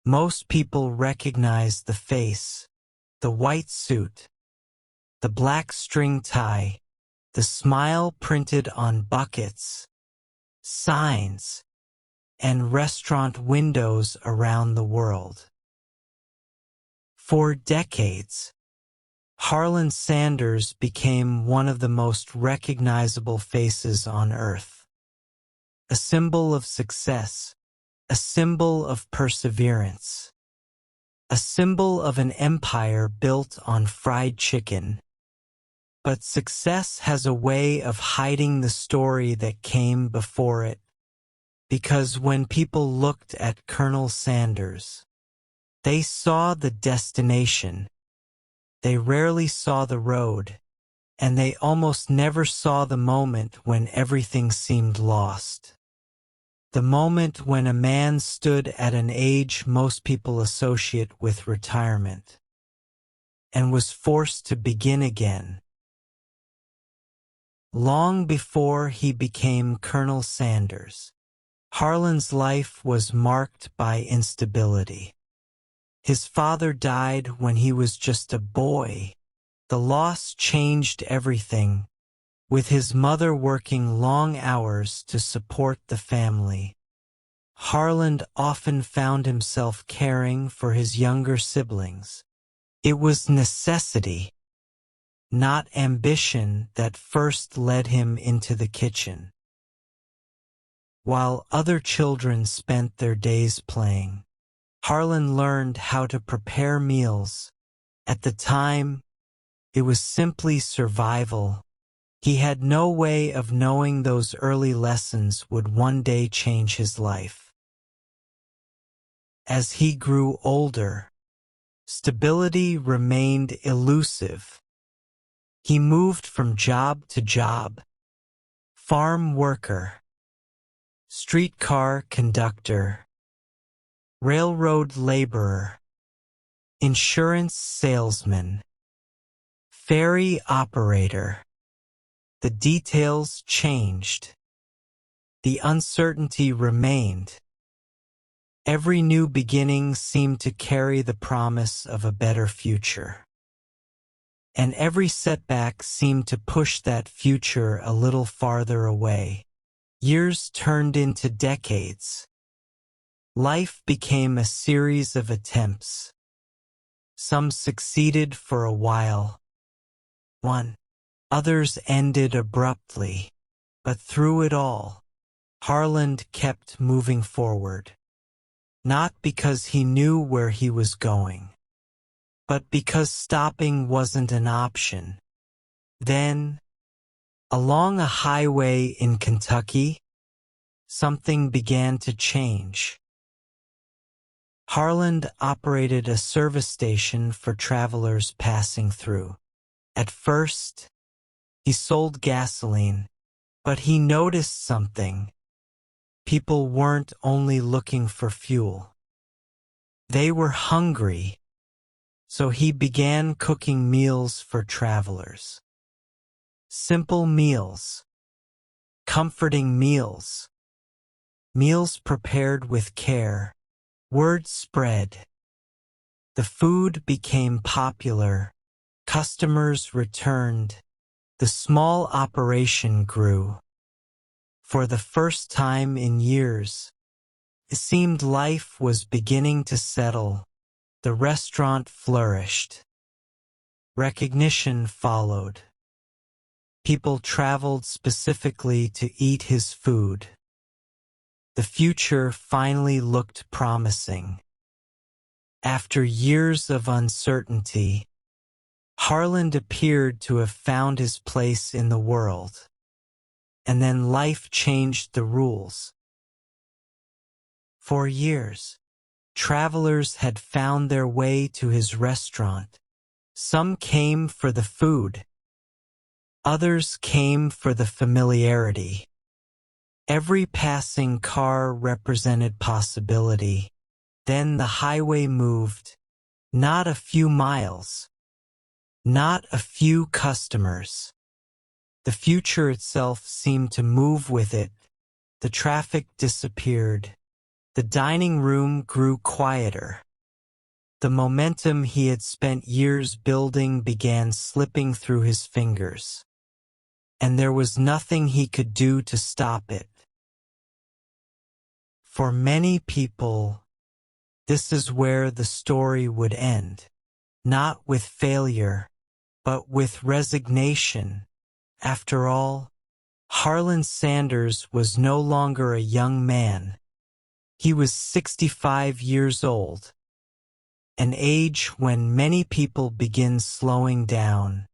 Most people recognize the face, the white suit, the black string tie, the smile printed on buckets, signs, and restaurant windows around the world. For decades, Harland Sanders became one of the most recognizable faces on Earth. A symbol of success, a symbol of perseverance, a symbol of an empire built on fried chicken. But success has a way of hiding the story that came before it, because when people looked at Colonel Sanders, they saw the destination. They rarely saw the road, and they almost never saw the moment when everything seemed lost. The moment when a man stood at an age most people associate with retirement, and was forced to begin again. Long before he became Colonel Sanders, Harland's life was marked by instability. His father died when he was just a boy. The loss changed everything, with his mother working long hours to support the family. Harland often found himself caring for his younger siblings. It was necessity, not ambition, that first led him into the kitchen. While other children spent their days playing, Harland learned how to prepare meals. At the time, it was simply survival. He had no way of knowing those early lessons would one day change his life. As he grew older, stability remained elusive. He moved from job to job: farm worker, streetcar conductor, railroad laborer, insurance salesman, ferry operator. The details changed. The uncertainty remained. Every new beginning seemed to carry the promise of a better future. And every setback seemed to push that future a little farther away. Years turned into decades. Life became a series of attempts. Some succeeded for a while. Others ended abruptly. But through it all, Harland kept moving forward. Not because he knew where he was going, but because stopping wasn't an option. Then, along a highway in Kentucky, something began to change. Harland operated a service station for travelers passing through. At first, he sold gasoline, but he noticed something. People weren't only looking for fuel. They were hungry. So he began cooking meals for travelers. Simple meals. Comforting meals. Meals prepared with care. Word spread. The food became popular. Customers returned. The small operation grew. For the first time in years, it seemed life was beginning to settle. The restaurant flourished. Recognition followed. People traveled specifically to eat his food. The future finally looked promising. After years of uncertainty, Harland appeared to have found his place in the world. And then life changed the rules. For years, travelers had found their way to his restaurant. Some came for the food. Others came for the familiarity. Every passing car represented possibility. Then the highway moved, not a few miles, not a few customers. The future itself seemed to move with it. The traffic disappeared. The dining room grew quieter. The momentum he had spent years building began slipping through his fingers, and there was nothing he could do to stop it. For many people, this is where the story would end, not with failure, but with resignation. After all, Harland Sanders was no longer a young man. He was 65 years old, an age when many people begin slowing down,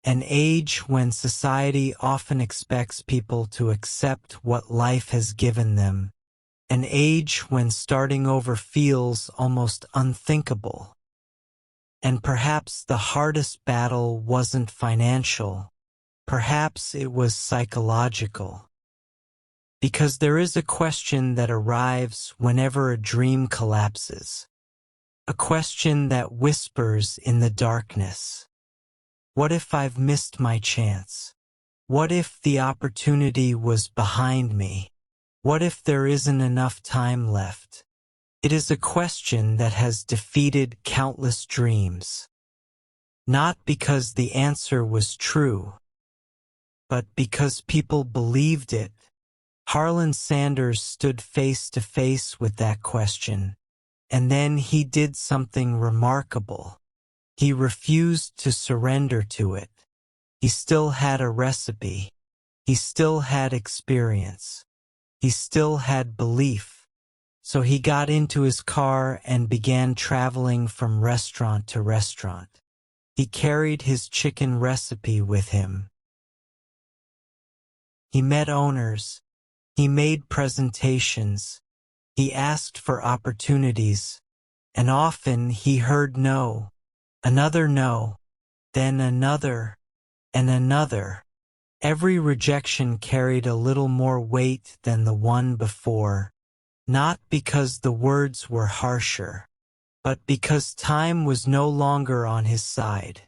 an age when society often expects people to accept what life has given them, an age when starting over feels almost unthinkable. And perhaps the hardest battle wasn't financial. Perhaps it was psychological. Because there is a question that arrives whenever a dream collapses. A question that whispers in the darkness. What if I've missed my chance? What if the opportunity was behind me? What if there isn't enough time left? It is a question that has defeated countless dreams. Not because the answer was true, but because people believed it. Harland Sanders stood face to face with that question, and then he did something remarkable. He refused to surrender to it. He still had a recipe. He still had experience. He still had belief. So he got into his car and began traveling from restaurant to restaurant. He carried his chicken recipe with him. He met owners. He made presentations. He asked for opportunities. And often he heard no, another no, then another, and another. Every rejection carried a little more weight than the one before, not because the words were harsher, but because time was no longer on his side.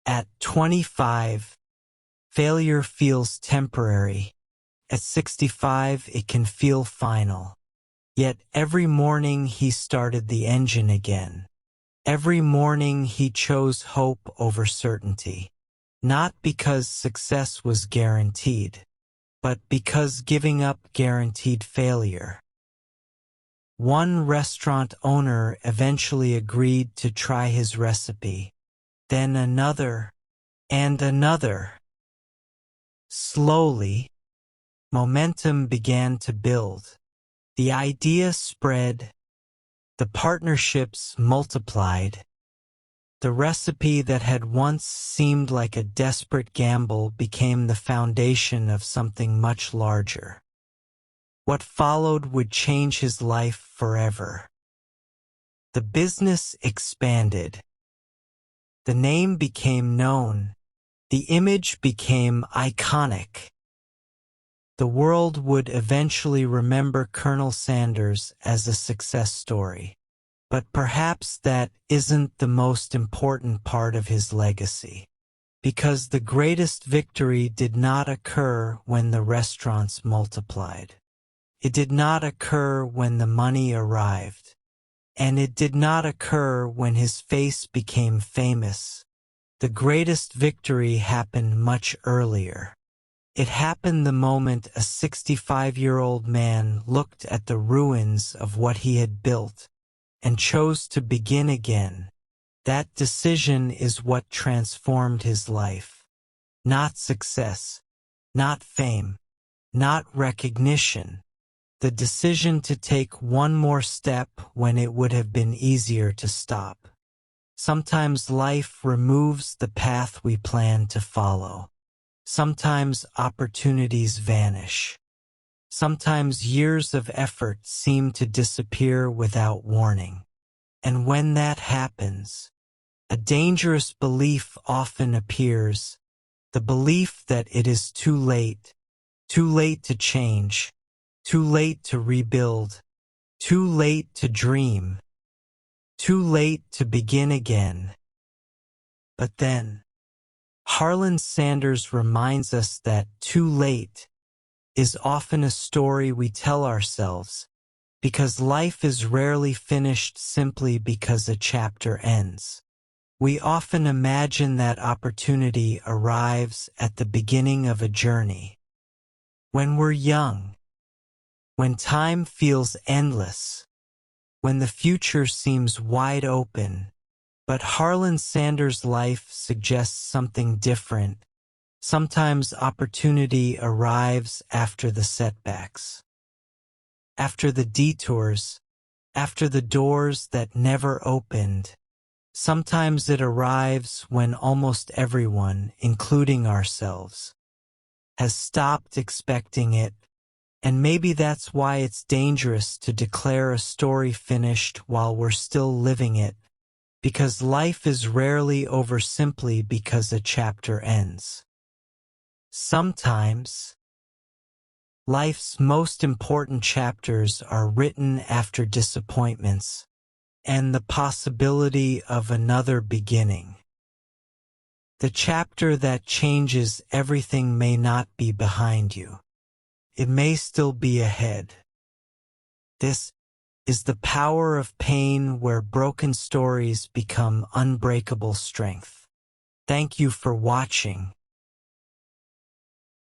At 25, failure feels temporary. At 65, it can feel final. Yet every morning he started the engine again. Every morning he chose hope over certainty. Not because success was guaranteed, but because giving up guaranteed failure. One restaurant owner eventually agreed to try his recipe, then another, and another. Slowly, momentum began to build. The idea spread. The partnerships multiplied. The recipe that had once seemed like a desperate gamble became the foundation of something much larger. What followed would change his life forever. The business expanded. The name became known. The image became iconic. The world would eventually remember Colonel Sanders as a success story. But perhaps that isn't the most important part of his legacy. Because the greatest victory did not occur when the restaurants multiplied. It did not occur when the money arrived. And it did not occur when his face became famous. The greatest victory happened much earlier. It happened the moment a 65-year-old man looked at the ruins of what he had built and chose to begin again. That decision is what transformed his life. Not success, not fame, not recognition. The decision to take one more step when it would have been easier to stop. Sometimes life removes the path we plan to follow. Sometimes opportunities vanish. Sometimes years of effort seem to disappear without warning. And when that happens, a dangerous belief often appears, the belief that it is too late to change, too late to rebuild, too late to dream, too late to begin again. But then, Harland Sanders reminds us that too late is often a story we tell ourselves, because life is rarely finished simply because a chapter ends. We often imagine that opportunity arrives at the beginning of a journey. When we're young, when time feels endless, when the future seems wide open, but Harland Sanders' life suggests something different. Sometimes opportunity arrives after the setbacks, after the detours, after the doors that never opened. Sometimes it arrives when almost everyone, including ourselves, has stopped expecting it, and maybe that's why it's dangerous to declare a story finished while we're still living it, because life is rarely over simply because a chapter ends. Sometimes, life's most important chapters are written after disappointments and the possibility of another beginning. The chapter that changes everything may not be behind you. It may still be ahead. This is the power of pain, where broken stories become unbreakable strength. Thank you for watching.